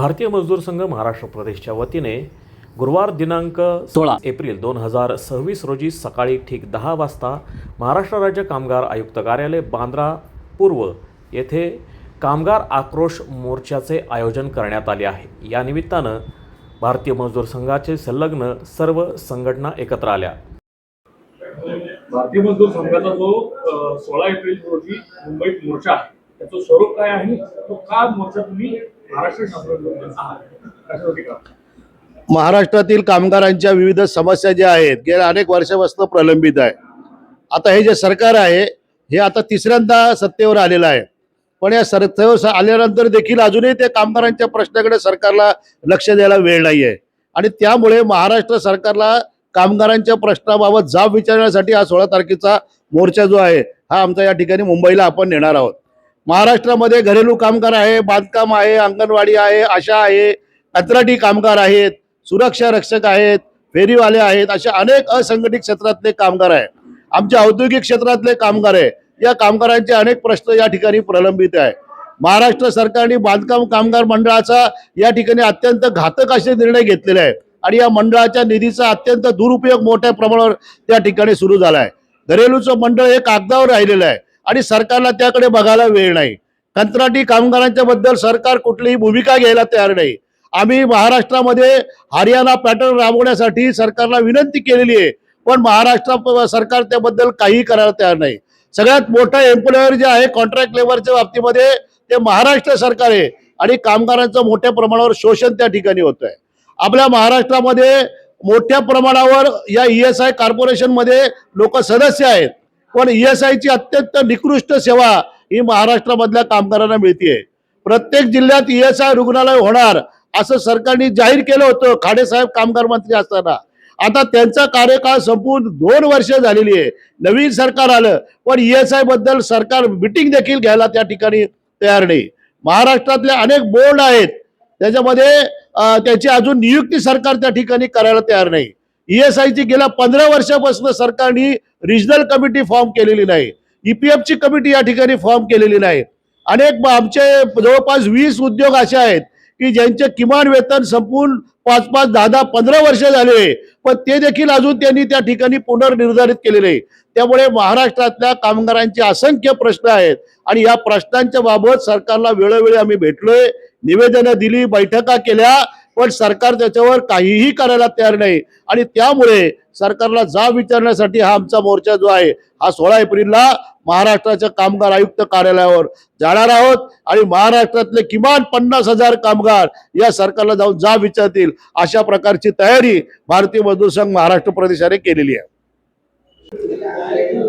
भारतीय मजदूर संघ महाराष्ट्र प्रदेशच्या वतीने गुरुवार दिनांक 16 एप्रिल 2026 रोजी सकाळी ठीक 10 वाजता महाराष्ट्र राज्य कामगार आयुक्त कार्यालय बांद्रा पूर्व येथे कामगार आक्रोश मोर्चाचे आयोजन करण्यात आले आहे। या निमित्तानं भारतीय मजदूर संघाचे संलग्न सर्व संघटना एकत्र आल्या। भारतीय मजदूर संघाचा जो 16 एप्रिल रोजी मुंबईत मोर्चा आहे त्याचं स्वरूप काय आहे, तो का मोर्चा तुम्ही महाराष्ट्र शासनाकडून आहात? महाराष्ट्रातील कामगारांच्या विविध समस्या ज्या आहेत गेल्या अनेक वर्षापासून प्रलंबित आहे। आता हे जे सरकार आहे हे आता तिसऱ्यांदा सत्तेवर आलेलं आहे, पण या सत्तेवर आल्यानंतर देखील अजूनही ते कामगारांच्या प्रश्नाकडे सरकारला लक्ष द्यायला वेळ नाही आहे आणि त्यामुळे महाराष्ट्र सरकारला कामगारांच्या प्रश्नाबाबत जाब विचारण्यासाठी हा 16 तारखेचा मोर्चा जो आहे हा आमचा या ठिकाणी मुंबईला आपण नेणार आहोत। महाराष्ट्रामध्ये घरेलू कामगार आहे, बांधकाम आहे, अंगणवाडी आहे, आशा आहे, कंत्राटी कामगार आहेत, सुरक्षा रक्षक आहेत, फेरीवाले आहेत, अशा अनेक असंघटित क्षेत्रातले कामगार आहेत। आमच्या औद्योगिक क्षेत्रातले कामगार आहे, या कामगारांचे अनेक प्रश्न या ठिकाणी प्रलंबित आहे। महाराष्ट्र सरकारने बांधकाम कामगार मंडळाचा या ठिकाणी अत्यंत घातक असे निर्णय घेतलेले आहेत आणि या मंडळाच्या निधीचा अत्यंत दुरुपयोग मोठ्या प्रमाणावर त्या ठिकाणी सुरू झाला आहे। घरेलूचं मंडळ हे कागदावर राहिलेलं आहे आणि सरकारला त्याकडे बघायला वेळ नाही। कंत्राटी कामगारांच्या बद्दल सरकार कुठलीही भूमिका घ्यायला तयार नाही। आम्ही महाराष्ट्रामध्ये हरियाणा पॅटर्न राबवण्यासाठी सरकारला विनंती केलेली आहे, पण महाराष्ट्र सरकार त्याबद्दल काही करायला तयार नाही। सगळ्यात मोठा एम्प्लॉयर जे आहे कॉन्ट्रॅक्ट लेबरच्या बाबतीमध्ये ते महाराष्ट्र सरकार आहे आणि कामगारांचं मोठ्या प्रमाणावर शोषण त्या ठिकाणी होत आहे। आपल्या महाराष्ट्रामध्ये मोठ्या प्रमाणावर या ESI कॉर्पोरेशन मध्ये लोक सदस्य आहेत, पण ESI ची अत्यंत निकृष्ट सेवा ही महाराष्ट्रामधल्या कामगारांना मिळते। प्रत्येक जिल्ह्यात ESI रुग्णालय होणार असं सरकारने जाहीर केलं होतं खाडे साहेब कामगार मंत्री असताना। आता त्यांचा कार्यकाळ संपून 2 वर्ष झालेली आहे, नवीन सरकार आलं पण ESI बद्दल सरकार मीटिंग देखील घ्यायला त्या ठिकाणी तयार नाही। महाराष्ट्रातले अनेक बोर्ड आहेत त्याच्यामध्ये त्याची अजून नियुक्ती सरकार त्या ठिकाणी करायला तयार नाही। ESI ची गेल्या 15 वर्षापासून सरकारने रिजनल कमिटी फॉर्म केलेली नाही, EPF ची कमिटी या ठिकाणी फॉर्म केलेली नाही। अनेक आमचे जवळपास 20 उद्योग असे आहेत की ज्यांचे किमान वेतन संपून 5-5, 10-10, 15 वर्ष झाले, पण ते देखील अजून त्यांनी त्या ठिकाणी पुनर्निर्धारित केले नाही। त्यामुळे महाराष्ट्रातल्या कामगारांचे असंख्य प्रश्न आहेत आणि या प्रश्नांच्या बाबत सरकारला वेळोवेळी आम्ही भेटलोय, निवेदनं दिली, बैठका केल्या, पण सरकार त्याच्यावर काहीही करायला तयार नाही आणि त्यामुळे सरकारला जाब विचारण्यासाठी हा आमचा मोर्चा जो आहे हा 16 एप्रिलला महाराष्ट्राच्या कामगार आयुक्त कार्यालयावर जाणार आहोत आणि महाराष्ट्रातले किमान 50,000 कामगार या सरकारला जाऊन जाब विचारतील अशा प्रकारची तयारी भारतीय मजदूर संघ महाराष्ट्र प्रदेशाने केलेली आहे।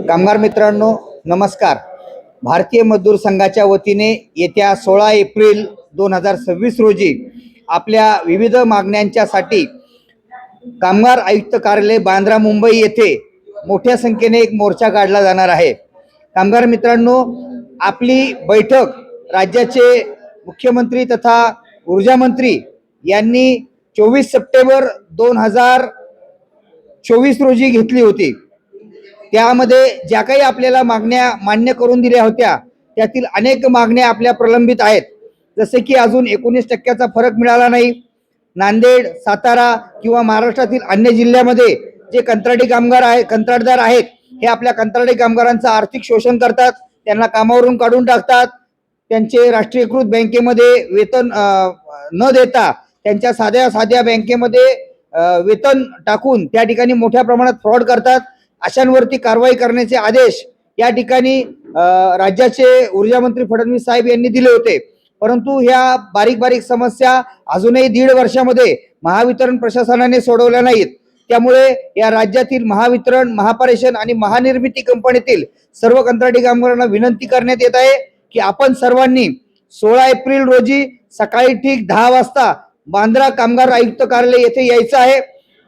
कामगार मित्रांनो नमस्कार। भारतीय मजदूर संघाच्या वतीने येत्या 16 एप्रिल 2026 रोजी आपल्या विविध मागण्यांच्यासाठी कामगार आयुक्त कार्यालय बांद्रा मुंबई येथे मोठ्या संख्येने एक मोर्चा काढला जाणार आहे। कामगार मित्रांनो, आपली बैठक राज्याचे मुख्यमंत्री तथा ऊर्जा मंत्री यांनी 24 सप्टेंबर 2024 रोजी घेतली होती। त्यामध्ये ज्या काही आपल्याला मागण्या मान्य करून दिल्या होत्या त्यातील अनेक मागण्या आपल्या प्रलंबित आहेत, जसे की अजून 19% फरक मिळाला नाही। नांदेड, सातारा किंवा महाराष्ट्रातील अन्य जिल्ह्यामध्ये जे कंत्राटी कामगार आहेत, कंत्राटदार आहेत, हे आपल्या कंत्राटी कामगारांचं आर्थिक शोषण करतात, त्यांना कामावरून काढून टाकतात, त्यांचे राष्ट्रीयकृत बँकेमध्ये वेतन न देता त्यांच्या साध्या बँकेमध्ये वेतन टाकून त्या ठिकाणी मोठ्या प्रमाणात फ्रॉड करतात। अशांवरती कारवाई करण्याचे आदेश या ठिकाणी राज्याचे ऊर्जा मंत्री फडणवीस साहेब यांनी दिले होते, परंतु ह्या बारीक समस्या अजूनही 1.5 वर्षामध्ये महावितरण प्रशासनाने सोडवल्या नाहीत। त्यामुळे या राज्यातील महावितरण, महापारेषण आणि महानिर्मिती कंपनीतील सर्व कंत्राटी कामगारांना विनंती करण्यात येत आहे की आपण सर्वांनी 16 एप्रिल रोजी सकाळी ठीक 10 वाजता बांद्रा कामगार आयुक्त कार्यालय येथे यायचं आहे।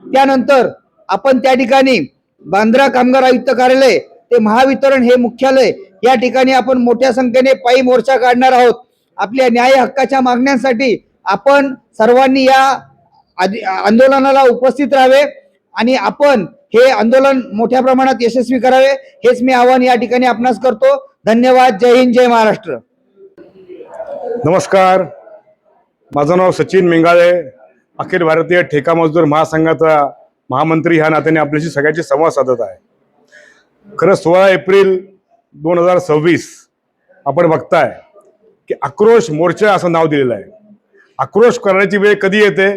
त्यानंतर आपण त्या ठिकाणी बांद्रा कामगार आयुक्त कार्यालय ते महावितरण हे मुख्यालय या ठिकाणी आपण मोठ्या संख्येने पायी मोर्चा काढणार आहोत। आपल्या न्याय हक्काच्या मागण्यांसाठी आपण सर्वांनी या आंदोलनाला उपस्थित राहावे आणि आपण हे आंदोलन मोठ्या प्रमाणात यशस्वी करावे, हेच मी आवाहन या ठिकाणी आपणास करतो। धन्यवाद। जय हिंद, जय महाराष्ट्र। नमस्कार। माझं नाव सचिन मेंगाळे, अखिल भारतीय ठेका मजदूर महासंघाचा महामंत्री ह्या नात्याने आपल्याशी सगळ्यांशी संवाद साधत आहे. खरं 16 एप्रिल 2026 आपण बघताय की आक्रोश मोर्चा असं नाव दिलेलं आहे. आक्रोश करण्याची वेळ कधी येते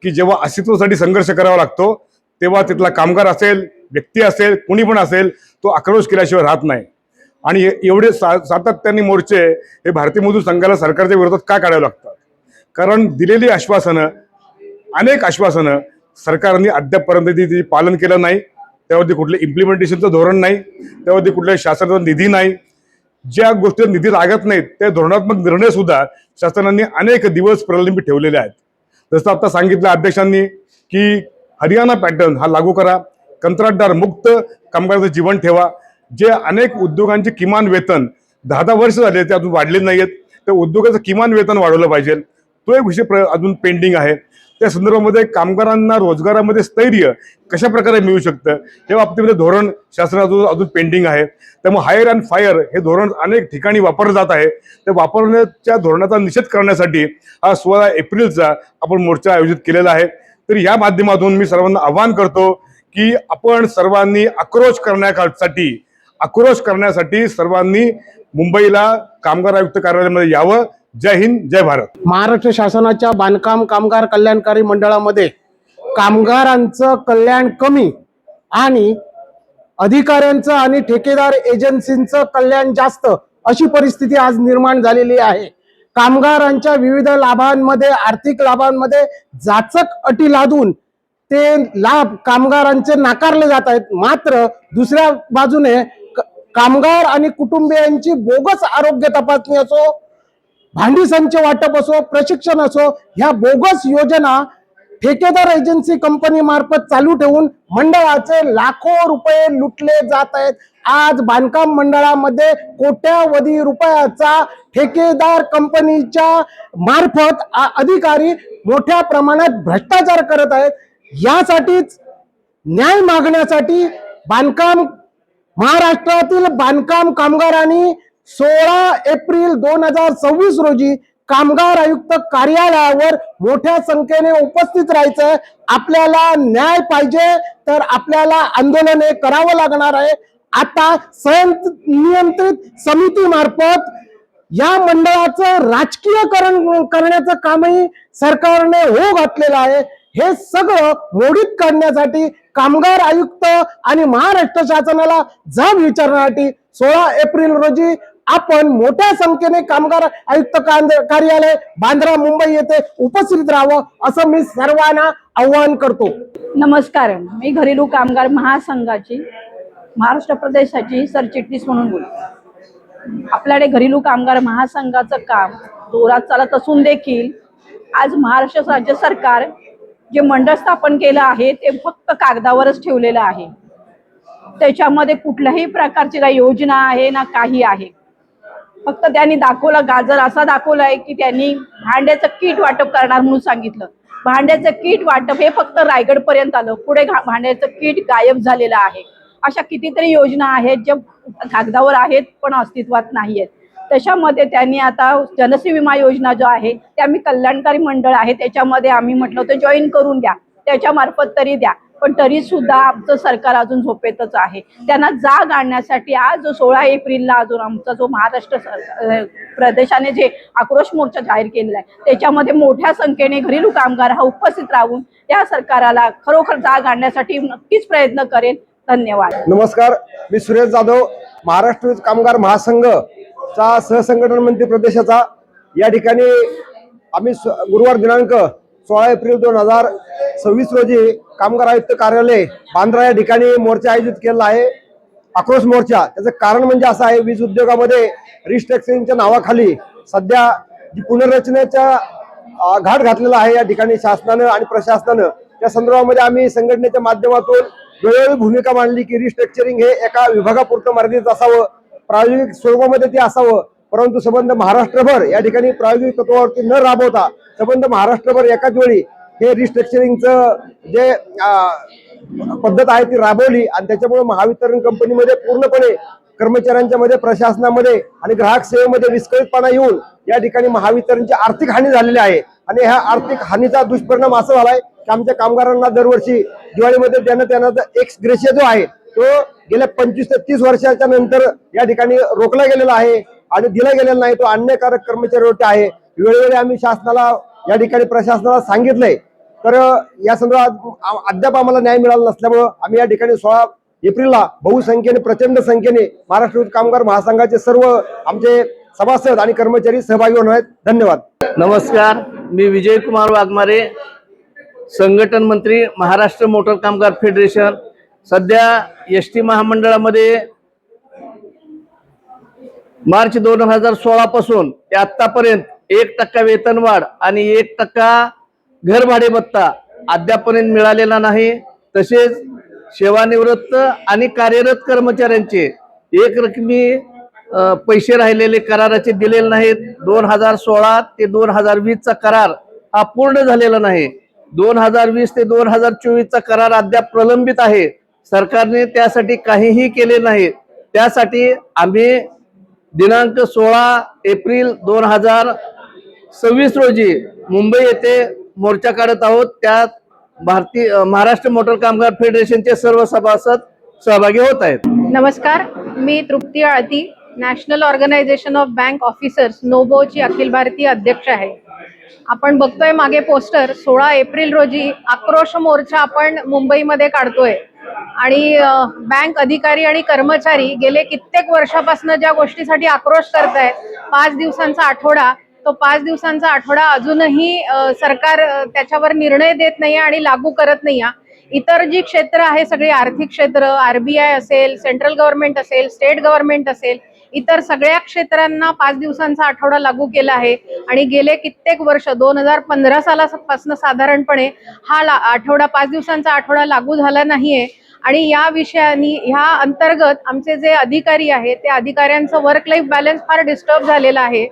की जेव्हा अस्तित्वासाठी संघर्ष करावा लागतो, तेव्हा तिथला कामगार असेल, व्यक्ती असेल, कुणी पण असेल, तो आक्रोश केल्याशिवाय राहत नाही. आणि एवढे सातत्याने मोर्चे हे भारतीय मजदूर संघाला सरकारच्या विरोधात का काढावे लागतात? कारण दिलेली आश्वासनं, अनेक आश्वासनं सरकारने अद्यापपर्यंत ती पालन केलं नाही. त्यावरती कुठलं इम्प्लिमेंटेशनचं धोरण नाही, त्यावरती कुठल्या शासनाचा निधी नाही. ज्या गोष्टी निधी लागत नाहीत त्या धोरणात्मक निर्णय सुद्धा शासनाने अनेक दिवस प्रलंबित ठेवलेले आहेत. जसं आता सांगितलं अध्यक्षांनी की हरियाणा पॅटर्न हा लागू करा, कंत्राटदार मुक्त कामगाराचं जीवन ठेवा. जे अनेक उद्योगांचे किमान वेतन 10-10 वर्ष झाले ते अजून वाढले नाहीत, त्या उद्योगाचं किमान वेतन वाढवलं पाहिजे. तो एक विषय अजून पेंडिंग आहे. त्या संदर्भामध्ये कामगारांना रोजगारामध्ये स्थैर्य कशा प्रकारे मिळू शकतं या बाबतीमध्ये धोरण शासनाचं अजून पेंडिंग आहे. त्यामुळे हायर अँड फायर हे धोरण अनेक ठिकाणी वापरलं जात आहे. त्या वापरण्याच्या धोरणाचा निषेध करण्यासाठी हा 16 एप्रिलचा आपण मोर्चा आयोजित केलेला आहे. तर या माध्यमातून मी सर्वांना आवाहन करतो की आपण सर्वांनी आक्रोश करण्यासाठी सर्वांनी मुंबईला कामगार आयुक्त कार्यालयामध्ये यावं. जय हिंद, जय भारत. महाराष्ट्र शासनाच्या बांधकाम कामगार कल्याणकारी मंडळामध्ये कामगारांचं कल्याण कमी आणि अधिकाऱ्यांचं आणि ठेकेदार एजन्सींचं कल्याण जास्त अशी परिस्थिती आज निर्माण झालेली आहे. कामगारांच्या विविध लाभांमध्ये, आर्थिक लाभांमध्ये जाचक अटी लादून ते लाभ कामगारांचे नाकारले जात आहेत. मात्र दुसऱ्या बाजूने कामगार आणि कुटुंबियांची बोगस आरोग्य तपासणी असो, भांडी संच वाटप असो, प्रशिक्षण असो, ह्या बोगस योजना ठेकेदार एजन्सी कंपनी मार्फत चालू ठेवून मंडळाचे लाखो रुपये लुटले जात आहेत. आज बांधकाम मंडळामध्ये कोट्यावधी रुपयाचा ठेकेदार कंपनीच्या मार्फत अधिकारी मोठ्या प्रमाणात भ्रष्टाचार करत आहेत. यासाठीच न्याय मागण्यासाठी महाराष्ट्रातील बांधकाम कामगारांनी 16 एप्रिल 2026 रोजी कामगार आयुक्त कार्यालयावर मोठ्या संख्येने उपस्थित राहायचंय. आपल्याला न्याय पाहिजे तर आपल्याला आंदोलने करावं लागणार आहे. आता नियंत्रित समितीमार्फत या मंडळाचं राजकीयकरण करण्याचं कामही सरकारने हो घातलेलं आहे. हे सगळं मोडीत काढण्यासाठी कामगार आयुक्त आणि महाराष्ट्र शासनाला जाब विचारण्यासाठी 16 एप्रिल रोजी आपण मोठ्या संख्येने कामगार आयुक्त कार्यालय बांद्रा मुंबई येथे उपस्थित राहावं असं मी सर्वांना आवाहन करतो. नमस्कार, मी घरेलू कामगार महासंघाची महाराष्ट्र प्रदेशाची सरचिटणीस म्हणून बोलतो. आपल्याकडे घरेलू कामगार महासंघाचं काम जोरात चालत असून देखील आज महाराष्ट्र राज्य सरकार जे मंडळ स्थापन केलं आहे ते फक्त कागदावरच ठेवलेलं आहे. त्याच्यामध्ये कुठल्याही प्रकारची ना योजना आहे ना काही आहे. फक्त त्यांनी दाखवलं, गाजर असा दाखवला आहे की त्यांनी भांड्याचं किट वाटप करणार म्हणून सांगितलं. भांड्याचं किट वाटप हे फक्त रायगड पर्यंत आलं, पुढे भांड्याचं किट गायब झालेलं आहे. अशा कितीतरी योजना आहेत ज्या कागदावर आहेत पण अस्तित्वात नाही आहेत. त्याच्यामध्ये त्यांनी आता जनश्री विमा योजना जो आहे ते आम्ही कल्याणकारी मंडळ आहे त्याच्यामध्ये आम्ही म्हटलं होतं जॉईन करून द्या, त्याच्या मार्फत तरी द्या. पण तरी सुद्धा आमचं सरकार अजून झोपेतच आहे. त्यांना जाग आणण्यासाठी आज 16 एप्रिलला अजून आमचा जो महाराष्ट्र प्रदेशाने जे आक्रोश मोर्चा जाहीर केलेला आहे त्याच्यामध्ये मोठ्या संख्येने घरेलू कामगार हा उपस्थित राहून त्या सरकाराला खरोखर जाग आणण्यासाठी नक्कीच प्रयत्न करेल. धन्यवाद. नमस्कार, मी सुरेश जाधव, महाराष्ट्र कामगार महासंघचा सहसंघटन मंत्री प्रदेशाचा. या ठिकाणी आम्ही गुरुवार दिनांक 16 एप्रिल 2026 रोजी कामगार आयुक्त कार्यालय बांद्रा या ठिकाणी मोर्चा आयोजित केला आहे, आक्रोश मोर्चा. त्याचं कारण म्हणजे असं आहे, वीज उद्योगामध्ये रिस्ट्रक्चरिंगच्या नावाखाली सध्या जी पुनर्रचनेचा घाट घातलेला आहे या ठिकाणी शासनानं आणि प्रशासनानं, त्या संदर्भामध्ये आम्ही संघटनेच्या माध्यमातून वेळोवेळी भूमिका मांडली की रिस्ट्रक्चरिंग हे एका विभागापुरतं मर्यादित असावं, प्रायोगिक स्वरूपामध्ये ते असावं. परंतु संबंध महाराष्ट्रभर या ठिकाणी प्रायोगिक तत्वावरती न राबवता संबंध महाराष्ट्रभर एकाच वेळी हे रिस्ट्रक्चरिंगचं जे पद्धत आहे ती राबवली आणि त्याच्यामुळे महावितरण कंपनीमध्ये पूर्णपणे कर्मचाऱ्यांच्या मध्ये, प्रशासनामध्ये आणि ग्राहक सेवेमध्ये विस्कळीतपणा येऊन या ठिकाणी महावितरणची आर्थिक हानी झालेली आहे. आणि ह्या आर्थिक हानीचा दुष्परिणाम असा झालाय की आमच्या कामगारांना दरवर्षी दिवाळीमध्ये देण्यात येणारा एक्स ग्रेशिया जो आहे तो गेल्या 25 ते 30 वर्षाच्या नंतर या ठिकाणी रोखला गेलेला आहे आणि दिला गेलेला नाही. तो अन्यायकारक कर्मचाऱ्यावरती आहे. वेळोवेळी आम्ही शासनाला या ठिकाणी प्रशासनाला सांगितलंय, तर या संदर्भात अद्याप आम्हाला न्याय मिळाला नसल्यामुळं आम्ही या ठिकाणी 16 एप्रिलला बहुसंख्येने प्रचंड संख्येने महाराष्ट्र कामगार महासंघाचे सर्व आमचे सभासद आणि कर्मचारी सहभागी होणार आहेत. धन्यवाद. नमस्कार, मी विजय कुमार वाघमारे, संघटन मंत्री, महाराष्ट्र मोटर कामगार फेडरेशन. सध्या एसटी महामंडळामध्ये मार्च 2016 पासून ते आतापर्यंत 1% वेतनवाढ आणि 1% घरभाडे भत्ता अद्यापर्यंत मिळालेला नाही. तसेच सेवानिवृत्त आणि कार्यरत कर्मचाऱ्यांचे एक रकमी पैसे राहिलेले कराराचे दिलेले नाहीत. 2016 ते 2020 चा करार हा पूर्ण झालेला नाही. 2020 ते 2024 चा करार अद्याप प्रलंबित आहे. सरकारने त्यासाठी काहीही केले नाही. त्यासाठी आम्ही दिनांक 16 एप्रिल 2026 रोजी मुंबई येथे मोर्चा काढत आहोत. त्यात महाराष्ट्र मोटर कामगार फेडरेशनचे सर्व सभासद सहभागी होत आहेत. नमस्कार, मी Trupti Alati, national organisation of bank officers नोबोची अखिल भारतीय अध्यक्ष आहे. आपण बघतोय मागे पोस्टर, 16 एप्रिल रोजी आक्रोश मोर्चा आपण मुंबईमध्ये काढतोय आणि बँक अधिकारी आणि कर्मचारी गेले कित्येक वर्षापासून ज्या गोष्टीसाठी आक्रोश करतायत, 5 दिवसांचा आठवडा, तो 5 दिवसांचा आठवडा अजूनही सरकार त्याच्यावर निर्णय देत नाही आणि लागू करत नाही. इतर जी क्षेत्र आहे सगळी आर्थिक क्षेत्र, RBI असेल, सेंट्रल गव्हर्नमेंट असेल, स्टेट गव्हर्नमेंट असेल, इतर सगळ्या क्षेत्रांना 5 दिवसांचा आठवडा लागू केला आहे आणि गेले कित्येक वर्ष 2015 सालापासून साधारणपणे हा आठवडा 5 दिवसांचा आठवडा लागू झाला नाहीये. आणि या विषयानी ह्या अंतर्गत आमचे जे अधिकारी आहेत त्या अधिकाऱ्यांचं वर्क लाईफ बॅलन्स फार डिस्टर्ब झालेला आहे.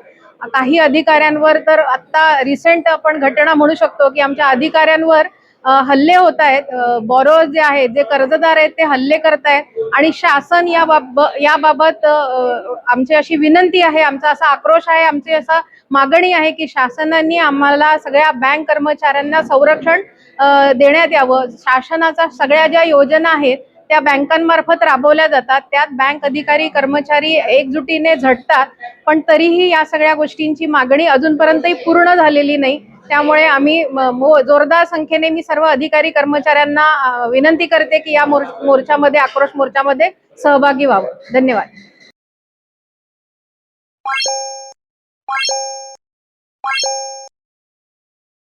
काही अधिकाऱ्यांवर तर आता रिसेंट आपण घटना म्हणू शकतो की आमच्या अधिकाऱ्यांवर हल्ले होत आहेत. बॉरोअर्स जे आहेत, जे कर्जदार आहेत, ते हल्ले करतायत आणि शासन याबाबत आमची अशी विनंती आहे, आमचा असा आक्रोश आहे, आमची असा मागणी आहे की शासनाने आम्हाला सगळ्या बँक कर्मचाऱ्यांना संरक्षण देण्यात यावं. शासनाचा सगळ्या ज्या योजना आहेत त्या बँकांमार्फत राबवल्या जातात, त्यात बँक अधिकारी कर्मचारी एकजुटीने झटतात, पण तरीही या सगळ्या गोष्टींची मागणी अजूनपर्यंतही पूर्ण झालेली नाही. त्यामुळे आम्ही जोरदार संख्येने मी सर्व अधिकारी कर्मचाऱ्यांना विनंती करते की या मोर्चामध्ये, आक्रोश मोर्चामध्ये सहभागी व्हावं. धन्यवाद.